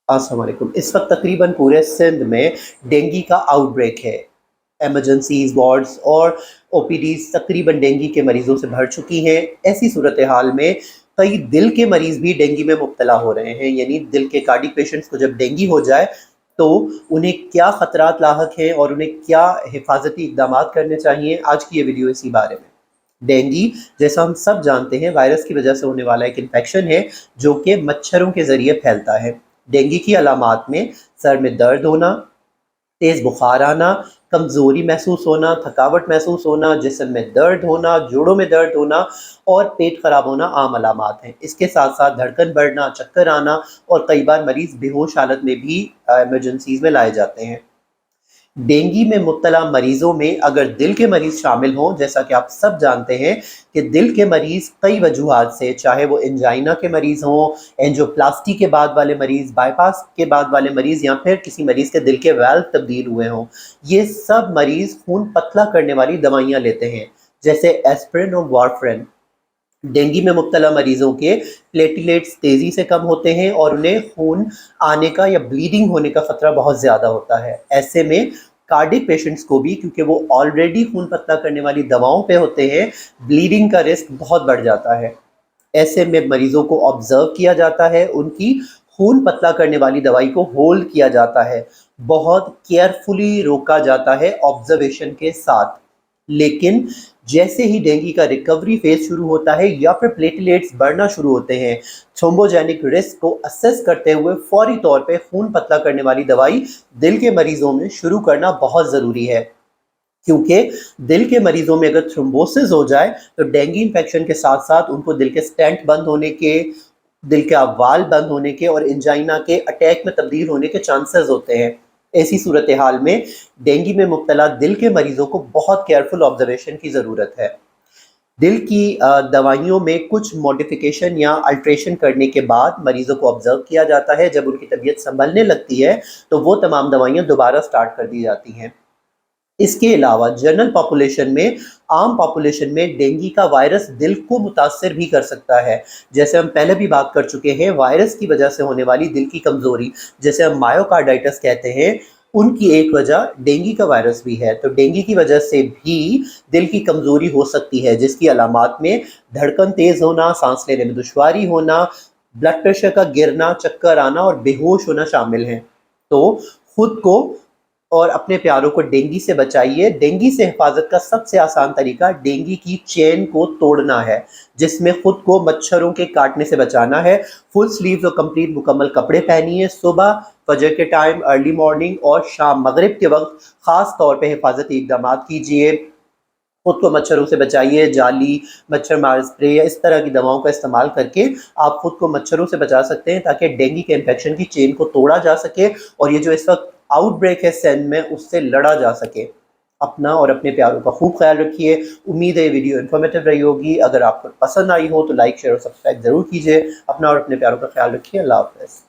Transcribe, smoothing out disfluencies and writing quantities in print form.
अस्सलाम वालेकुम। इस वक्त तकरीबन पूरे सिंध में डेंगू का आउटब्रेक है। एमरजेंसीज वार्ड्स और ओपीडीज तकरीबन डेंगू के मरीजों से भर चुकी हैं। ऐसी सूरत हाल में कई दिल के मरीज भी डेंगू में मुब्तला हो रहे हैं। यानी दिल के कार्डिक पेशेंट्स को जब डेंगू हो जाए तो उन्हें क्या ख़तरात लाहक हैं और उन्हें क्या हिफाजती इक़दाम करने चाहिए, आज की ये वीडियो इसी बारे में। डेंगू, जैसा हम सब जानते हैं, वायरस की वजह से होने वाला एक इन्फेक्शन है जो कि मच्छरों के ज़रिए फैलता है। डेंगू की अलामात में सर में दर्द होना, तेज़ बुखार आना, कमज़ोरी महसूस होना, थकावट महसूस होना, जिस्म में दर्द होना, जोड़ों में दर्द होना और पेट ख़राब होना आम अलामात हैं। इसके साथ साथ धड़कन बढ़ना, चक्कर आना और कई बार मरीज़ बेहोश हालत में भी एमरजेंसीज़ में लाए जाते हैं। डेंगू में मुब्तला मरीज़ों में अगर दिल के मरीज़ शामिल हों, जैसा कि आप सब जानते हैं कि दिल के मरीज़ कई वजूहात से, चाहे वो एंजाइना के मरीज़ हों, एंजियोप्लास्टी के बाद वाले मरीज़, बाईपास के बाद वाले मरीज़ या फिर किसी मरीज़ के दिल के वाल्व तब्दील हुए हों, ये सब मरीज़ खून पतला करने वाली दवाइयाँ लेते हैं, जैसे एस्पिरिन और वारफरिन। डेंगू में मुब्तला मरीज़ों के प्लेटलेट्स तेज़ी से कम होते हैं और उन्हें खून आने का या ब्लीडिंग होने का ख़तरा बहुत ज़्यादा होता है। ऐसे में कार्डिक पेशेंट्स को भी, क्योंकि वो ऑलरेडी खून पतला करने वाली दवाओं पे होते हैं, ब्लीडिंग का रिस्क बहुत बढ़ जाता है। ऐसे में मरीज़ों को ऑब्ज़र्व किया जाता है, उनकी खून पतला करने वाली दवाई को होल्ड किया जाता है, बहुत केयरफुली रोका जाता है ऑब्ज़र्वेशन के साथ। लेकिन जैसे ही डेंगू का रिकवरी फेज शुरू होता है या फिर प्लेटलेट्स बढ़ना शुरू होते हैं, थ्रोम्बोजेनिक रिस्क को असेस करते हुए फौरी तौर पे खून पतला करने वाली दवाई दिल के मरीजों में शुरू करना बहुत ज़रूरी है। क्योंकि दिल के मरीजों में अगर थ्रोम्बोसिस हो जाए तो डेंगू इन्फेक्शन के साथ साथ उनको दिल के स्टेंट बंद होने के, दिल के वाल्व बंद होने के और एंजाइना के अटैक में तब्दील होने के चांसेस होते हैं। ऐसी सूरत हाल में डेंगू में मुब्तला दिल के मरीजों को बहुत केयरफुल ऑब्जर्वेशन की ज़रूरत है। दिल की दवाइयों में कुछ मॉडिफिकेशन या अल्ट्रेशन करने के बाद मरीज़ों को ऑब्ज़र्व किया जाता है। जब उनकी तबीयत संभलने लगती है तो वो तमाम दवाइयाँ दोबारा स्टार्ट कर दी जाती हैं। इसके अलावा जनरल पॉपुलेशन में, आम पॉपुलेशन में डेंगू का वायरस दिल को मुतासर भी कर सकता है। जैसे हम पहले भी बात कर चुके हैं, वायरस की वजह से होने वाली दिल की कमज़ोरी, जैसे हम मायोकार्डाइटिस कहते हैं, उनकी एक वजह डेंगू का वायरस भी है। तो डेंगू की वजह से भी दिल की कमज़ोरी हो सकती है, जिसकी अलामात में धड़कन तेज़ होना, सांस लेने में दुश्वारी होना, ब्लड प्रेशर का गिरना, चक्कर आना और बेहोश होना शामिल हैं। तो खुद को और अपने प्यारों को डेंगू से बचाइए। डेंगू से हिफाजत का सबसे आसान तरीका डेंगू की चेन को तोड़ना है, जिसमें खुद को मच्छरों के काटने से बचाना है। फुल स्लीव्स और कंप्लीट मुकम्मल कपड़े पहनिए। सुबह, फजर के टाइम, अर्ली मॉर्निंग और शाम मगरिब के वक्त ख़ास तौर पे हिफाजती इक़दाम कीजिए। खुद को मच्छरों से बचाइए। जाली, मच्छर मार स्प्रे या इस तरह की दवाओं का इस्तेमाल करके आप खुद को मच्छरों से बचा सकते हैं, ताकि डेंगू के इन्फेक्शन की चेन को तोड़ा जा सके और ये जो इस वक्त आउटब्रेक है सिंध में, उससे लड़ा जा सके। अपना और अपने प्यारों का खूब ख्याल रखिए। उम्मीद है ये वीडियो इन्फॉर्मेटिव रही होगी। अगर आपको पसंद आई हो तो लाइक, शेयर और सब्सक्राइब ज़रूर कीजिए। अपना और अपने प्यारों का ख्याल रखिए। अल्लाह हाफ़िज़।